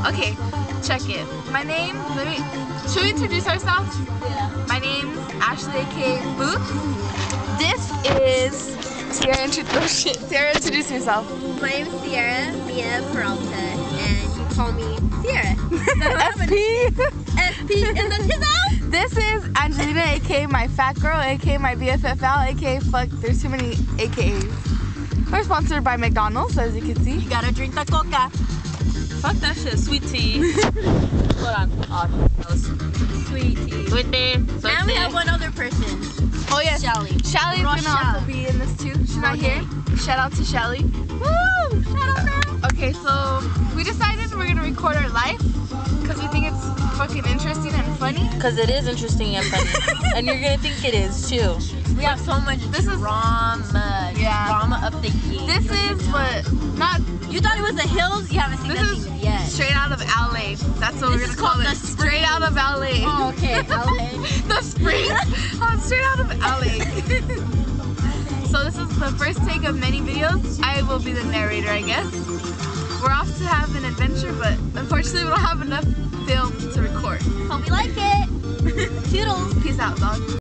Okay, check it. My name, should we introduce ourselves? Yeah. My name's Ashley, aka Booth. This is Sierra. Sierra, introduce yourself. My name's Sierra Mia Peralta, and you call me Sierra. SP. SP in the house. This is Angelina, aka my fat girl, aka my BFFL, aka fuck. There's too many AKAs. We're sponsored by McDonald's, as you can see. You gotta drink the coca. Fuck that shit, sweet tea. Hold on. Oh, that was Sweet tea. sweet tea. And we have one other person. Oh yeah, Shelly. Shelly's gonna also be in this too. She's not here. Shout out to Shelly. Woo! Shout out, girl. Okay, so we decided we're gonna record our life because we think it's fucking interesting and funny. Because it is interesting and funny. And you're gonna think it is too. We have so much drama. Yeah. Drama up the game. This is what not. You thought it was the hills? You haven't seen This nothing is yet. straight out of LA. That's what This we're is gonna call called it. the Straight out of LA. Oh, okay. LA. The spring. Oh, straight out of LA. So this is the first take of many videos. I will be the narrator, I guess. We're off to have an adventure, but unfortunately we don't have enough film to record. Hope you like it. Toodles. Peace out, dog.